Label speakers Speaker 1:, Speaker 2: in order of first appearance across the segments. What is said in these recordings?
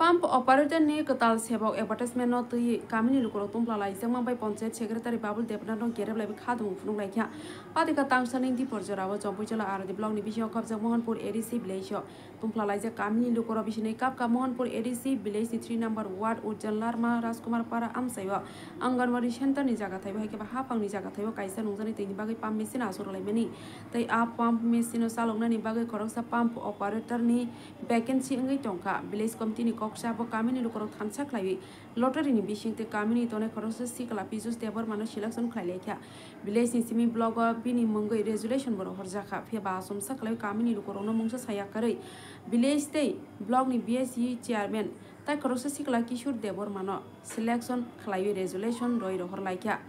Speaker 1: Pump operator ni ketal sebok advertisement no tui kami ni lukuro tumpla lai jama bai panchayat secretary babul debna no gerab lai khadung funung lai kya pati ka tang saning di porjarawa jompu jala ar di blog ni bisyo kap jak mohanpur ADC village tumpla lai jak kami ni lukuro bisne kap ka mohanpur ADC village 3 number ward urjan larma rajkumar para amsaiwa anganwadi center ni jaga thaiba ke ba hapang ni jaga thaiba kaisa nungjani tei ni bagai pump machine asur lai mani tei a pump machine salongna ni bagai koroksa pump operator ni vacancy ngai tongka village committee ni Sabo kami ni lukoro thansa khlai lottery ni bising te kami ni tone khorosa sikla pisus tebor mano selection khlai lekha village ni simi blog bini mongoi resolution boro horjaka phe ba somsa khlai kami ni lukoro no mongsa saya karai village te blog ni BSC chairman tai khorosa sikla kishur debor mano selection khlai resolution roi ro hor laikha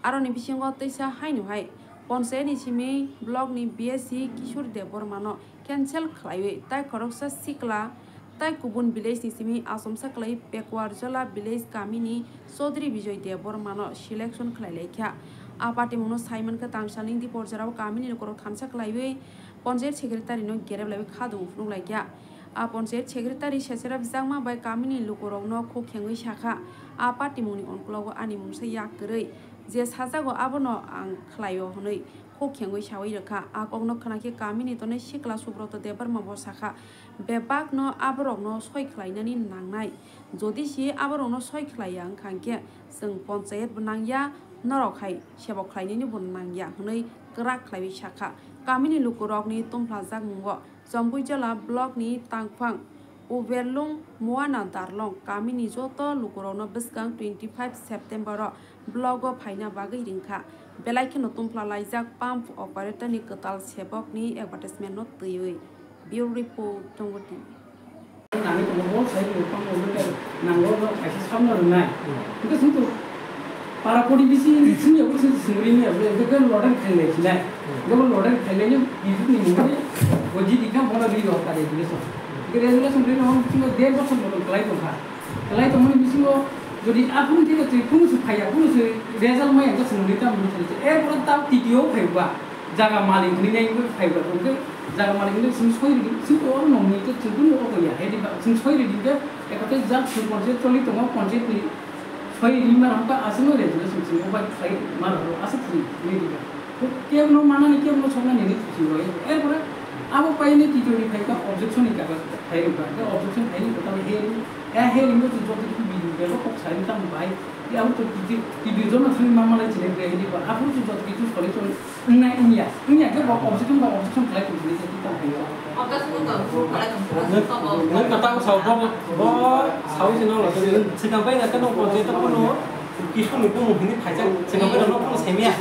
Speaker 1: aro ni bisingo teisa hainu hai ponse ni simi blog ni BSC kishur debor mano cancel khlai tai khorosa sikla Tai kubun village ni simi asomsa klai pekwar jala village kamini Sodri Bijoy Debor mano selection khlai lekha apati mono Simon ka tangsaning di porjaraw kamini lokoro thansa klaiwe panchayat secretary no gerab lai khadung funung laikya a panchayat secretary sesera bijangma bai kamini lokoro no khokhengoi shakha apati moni onklogo ani mumsa yakrei je sajago abono ang khlaio honoi khokhengoi shawai rakha akogno khanaki kamini tone sikla subroto debar mabo shakha bebak no aborok no soi khlainani nangnai jodi si aborok no soi khlaiyang khangke jeng panchayat bunangya norokhai sebok khlainani bunangya hnoi krak khlaiwi shakha kamini lukurok ni tumpla jagmungo jombui jala block ni tangphang Uberlung Muana Darlong kamini joto lukurok biskang 25 September blog phaina bagai ringkha belai no tumpla laijak pump operator ni ketal sebok ni advertisement no tui Bureau report tongoti.
Speaker 2: Nami tunggu saya lupa ngomong nanggo eksis kamu nunai. Itu sentuh para politisi sini aku sendiri ni aku kan lorang khele sila. Kalau lorang khele ni itu ni mungkin wajib dikam bola beli dua kali itu so. Kira kira sendiri orang cuma dia bosan bola kelai tu kan. Kelai tu mana bisi lo jadi aku ni tidak pun supaya pun result mai yang sendiri tak mungkin. Orang tahu video kaya jaga maling ni ni kaya tu. Jaga maling itu sensoi orang nomor itu cuma orang ya, jadi sensoi itu dia kata jangan panchayat coli tengok panchayat ni, sensoi ini mana apa asal mana itu sensoi, apa sensoi mana asal sih ini dia. Kiam no mana ni kiam no cuma ni sensoi. Pura, apa payah ni tidur ni kaya objection ni kaya kaya objection kaya ni kata hearing itu juga tu video dia kok saya tak baik. Dia aku tu tidur zaman sini mama lagi jadi kaya ni. Aku tu juga itu sekali tu ini ke objection kaya tu ni jadi tak kaya.
Speaker 3: Nggak kata sawi sih nol, sekarang nggak kena project apa nol, kisu nih pun mungkin pajak, sekarang nol pun semia.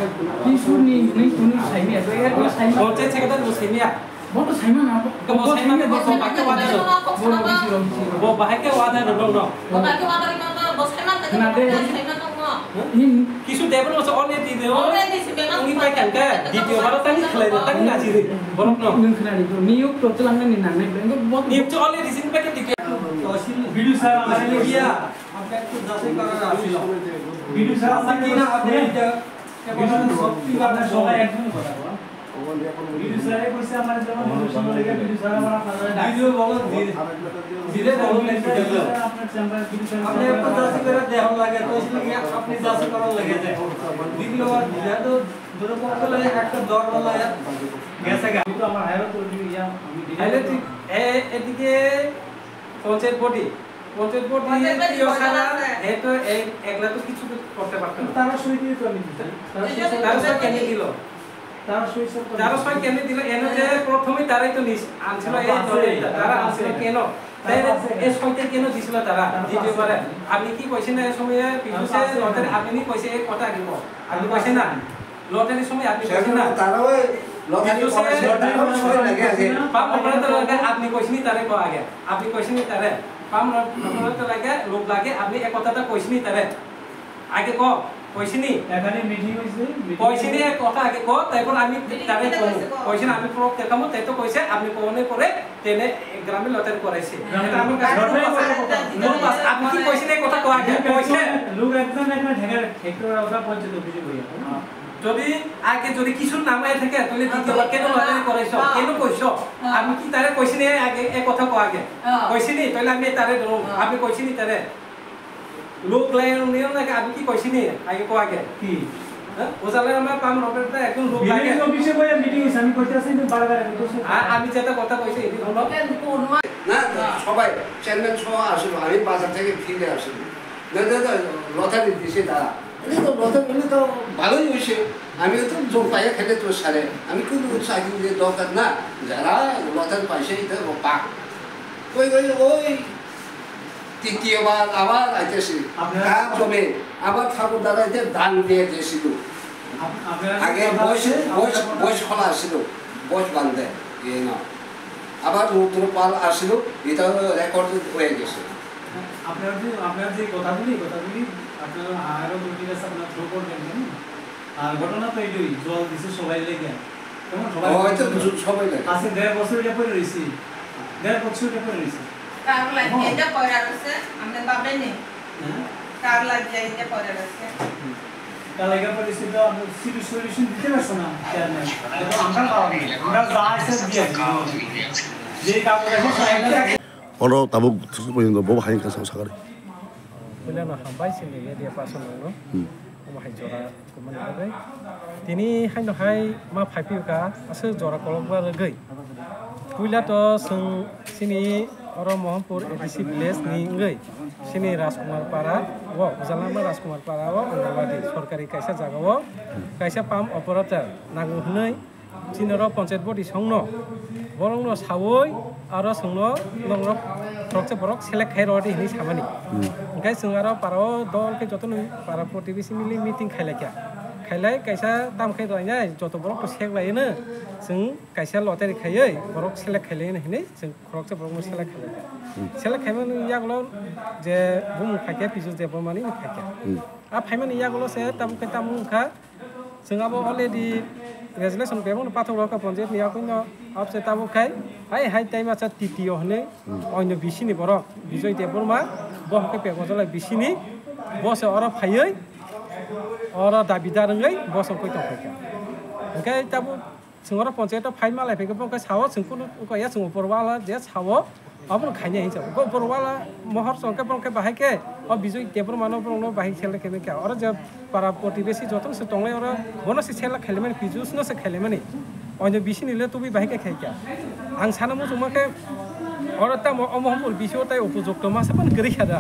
Speaker 2: Kisu ni semia,
Speaker 3: project sekarang nol semia.
Speaker 2: Bawa semia apa?
Speaker 3: Bawa semia ke bawa pakai wadah dong. Bawa pakai wadah dong. Kisu tebel masuk oleh di dia. Ini pakai kan? Di dia baru tadi kelihatan tadi nggak sih? Borok no.
Speaker 2: Niuk total angin ni nane.
Speaker 3: Niuk tu oleh di sini pakai di.
Speaker 4: Video saya masih dia. Apa itu jasa kerana asal. Video saya masih nak ada je. Video seperti mana soal yang tu. Video saya pun saya mana zaman dulu sama lagi video saya mana mana. Video bagus धीरे बोलने से जगह अपने ऊपर जैसे करे दे हम लगे तो इसलिए अपने जैसे करने लगे थे दिन लोग धीरे तो दोनों को लगे एक दौड़ वाला यार कैसे का तो हमारा हाईवे तो या हाईवे तो এদিকে পঞ্চায়েত বডি यो सारा है तो একলা তো কিছু করতে পারতো না তারা সই দিয়ে তো আমি তারা সই কেন দিল তারা সই কেন দিল এনে যে প্রথমে তারাই তো আনছিল এই দলে তারা আনছিল কেন তাই এই সইতে কেন দিছিল তারা দ্বিতীয়বারে আপনি কি কইছেন এই সময়ে পিছুসে লটারি আপনি কইছে এই কথা আগে আপনি কইছেন না লটারির সময় আপনি কইছেন না তারাও লটারি সই লাগে আছে
Speaker 3: পাম অপারেটর লাগে আপনি কইছেন তারে কো আগে আপনি কইছেন তারে পাম অপারেটর লাগে লোক লাগে আপনি এই কথাটা কইছেন তারে আগে কো কইছিনি
Speaker 4: এখানে মিটিং হইছে
Speaker 3: কইছিনি এক কথা আগে কো তারপর আমি তারে কম কইছেন আমি প্রুফ দেখামু তাই তো কইছে আপনি কোনে করে তেনে গ্রামে লটারি করাইছে এটা আমার কাছে আপনি কি কইছেন এই কথা কো আগে কইছে
Speaker 4: লোক একজন হেক্টর ওটা পঞ্চায়েত অফিসে বই
Speaker 3: যদি কিছু নামায় থাকে তাহলে দ্বিতীয়বার কেন লটারি করাইছো কেন কইছো আমি কি তারে কইছি নি আগে এক কথা কো আগে কইছি নি তাহলে আমি তারে ধরো আপনি কইছি নি তারে লোক লাইন নিও না আমি কি কইছি নি আগে কো আগে
Speaker 4: কি
Speaker 3: ওজালে আমার পাম রবেরটা একদম লোক লাগে
Speaker 4: অফিসে বই মিটিং হইছে আমি কইতে আছি বারবার
Speaker 3: আমি যেটা কথা কইছি এটি হলো
Speaker 5: না সবাই চেয়ারম্যান সহ আসলো আমি বাজার থেকে ফিরে আসলো না লটারি দিছে তারা লটারি তো ভালোই হয়েছে আমি তো জোর পাইয়া খেলে তো সারে আমি কিন্তু চাকরি দিয়ে দরকার না যারা লটারি পাইছে এটা পাক ওই তৃতীয়বার আবার আইতেছি জমে আবার ঠাকুর দাদা দান দিয়ে দিয়েছিল আগে বয়স খোলা আসছিল বয়স বান্ধে ইয়ে না আবার নতুন পাল আসছিল এটা রেকর্ড হয়ে গেছে
Speaker 4: আপনার যে কথাগুলি আপনার আরো দুটি আছে আপনার থ্রো করবেন আর ঘটনা তো এইটাই জল দিছে সবাই লেগে কেমন
Speaker 5: সবাই লেগে
Speaker 4: আছে 1.5 বছর এটা পড়ে রইছি 1.5 বছর এটা পড়ে রইছি
Speaker 6: কার লাগে এটা পড়ে আছে আমরা পাবে নি কার লাগে এটা পড়ে আছে
Speaker 4: কার লাগে পড়েছি তো আমরা সিরিয়াস সলিউশন দিতে পারছো না চেয়ারম্যান আমরা যা আছে দিয়ে যে কাগজ আছে সাইডে
Speaker 7: Oro tabuk pun bobo hain ka sang sagari.
Speaker 8: Bila na hambai sini dia pasal no. Mahai jora kuman bagai. Tini hai no hai ma phaipiu ka ase jora kolok ba gai. Puila to sung sini oro Mohampur ADC village ni ngai. Sini Rajkumar Para wo Jalama Rajkumar Para wo Angarwadi sorkari kaisa jaga wo kaisa pam operator nangu hnai sinoro panchayat bodi songno borongno sawoi aro songno nongrok prokse borok select khai rodi hini samani gai sungaro paro dol ke jotonu para protivisi mili meeting khailai kaisa tam khai roina joto borok ko sek lai na sung kaisa loteri khayai borok select khailai na hini sung prokse borok select khaimani yaglo je bum khake pisu je bomani khake a phaimani yaglo se tam ke tam kha sungabo already resolution bemon pathok ka panjayat ni akoino apse tabu khai hai time acha titiyo hne oino bisini borok bijoy deborma boh ke pegojala bisini bose ora phayai ora dabidar ngai bose koi to khai okay tabu sungora panchayat phai malai pheke bong ka sawo sungkunu ko ya sung porwala je sawo abon khanya hin go porwala mohor songke bong ke bahai ke o bijoy debor mano bong no bahai khele ke ka ora je para potibesi joton se tonglai ora bono se khela khelmani pijus no se khelmani oino bisini le tubi bahai ke khai ka ang sanamo jumake ora ta Mohampur bisio tai upojukto masapan geri khada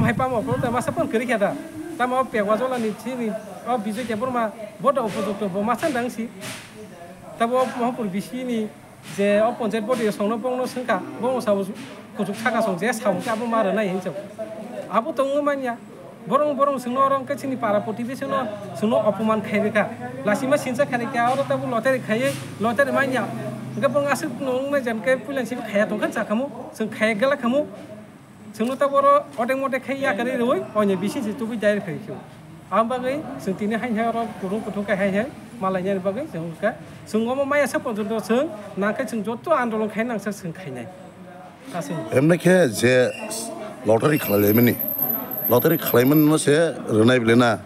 Speaker 8: hai pam opor ta masapan geri khada ta mo pegwajola ni chini o bijoy debor ma boda upojukto bo masan dangsi ta bo Mohampur bisini je o panchayat bodi songno bongno sengka bongno sawo kujuk saka song je sawo ka bo mara nai hinjau abo tongo manya borong sungno orang ke sini para potibesi no sungno opoman khaibeka lasima sinsa khaika oro tabu loteri khaiye loteri manya ga bong asu nong na jan ke pulan si khaya tong kan sakamu sung khaya gala kamu sungno ta boro odeng mode khaiya kari roi onya bisi si tubi dai khaikyo am bagai sung tini hai hai oro kurung kutung ka hai hai malanya bagai sung ka sung omo maya sa ponjo sung na ka sung joto andolon khai nang sa sung khainai asung
Speaker 7: Emne ke je lottery khalemeni. Lottery khalaiman no se renai bilena.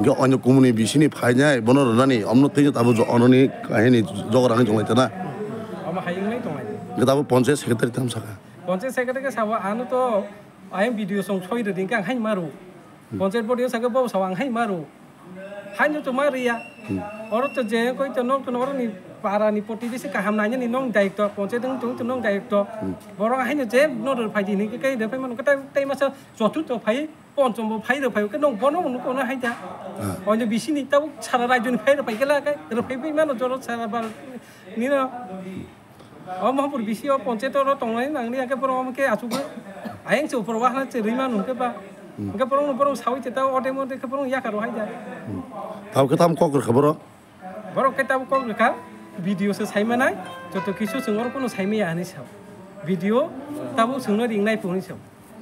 Speaker 7: Ge onyo kumuni bisini phainya bono renani omno tejo tabu jo ononi kahini jogorang jonglai tana.
Speaker 8: Ama haying nai tongai.
Speaker 7: Ge tabu panchayat secretary tam saka.
Speaker 8: Panchayat secretary ke sawa anu to ayam video song choi de dingkang hai maru. Panchayat bodi saka bo sawang hai maru. Hai no to maria. Oro to je koi to nok to oro ni para ni potibesi kaham nanya ni nong daikto panchayat tung to nong daikto. Borong hai no je no de phai ni ke kai de phai man ka tai ma sa jotu to phai ponchom bo phai de phai ke nong bono no ko na hai ja. Onyo bisini tabu sara rajun phai de phai ke la kai de phai pi man joro sara bar ni no Mohampur bisi o panchayat ro tonglai nang ni ake borong ke asu ke ayang se upor wa na che rima nu ke ba ke borong sawi che ta ode mo de ke borong ya ka ro hai ja
Speaker 7: Tahu ke tam kok khabaro.
Speaker 8: borok ke tabu kok ka video se saimanai joto kisu sungor kono saimia ani sab video tabu sungno ringnai puni sab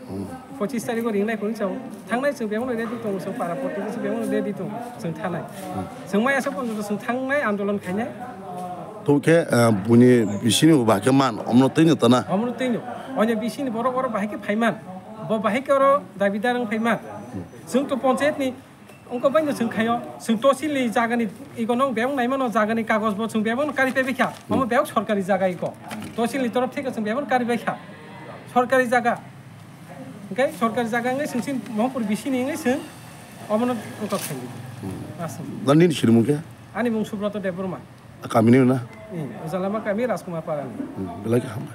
Speaker 8: 25 तारिख को रिंगनाय पनि साव थांनाय जों बेयावनो ready दं जों पारा पटिबेसि बेयावनो रेडि दं जों थानाय जों मायासो बन्दो जों थांनाय आन्दोलन खायनाय
Speaker 7: Tuke buni bisini bahake man omno teinyo tana.
Speaker 8: Omno teinyo. Onya bisini borok-borok bahake phaiman. Bo bahake oro dabidarang phaiman. जोंथ' पन्सायतनि अंक बायनो सोंखायो जों तहसिलनि जागानि इखौ नों बेयाव नायमानो जागानि कागजबो जों बेयाव कारिबाय बेखा मामा बेयाव सरकारि जागा इखौ तहसिलनि तरफ থেকে जों बेयाव कारिबाय खा सरकारि जागा ओके सरकारि जागा ngay जोंसिन महपुर बिसिनि ngay जों अमन अंक खायो Assam
Speaker 7: Nanti disiru mungkin.
Speaker 8: ani bung Subrata Debroma
Speaker 7: Kami ni mana?
Speaker 8: Usalama kami Raskumar Parani
Speaker 7: Belagi hamba.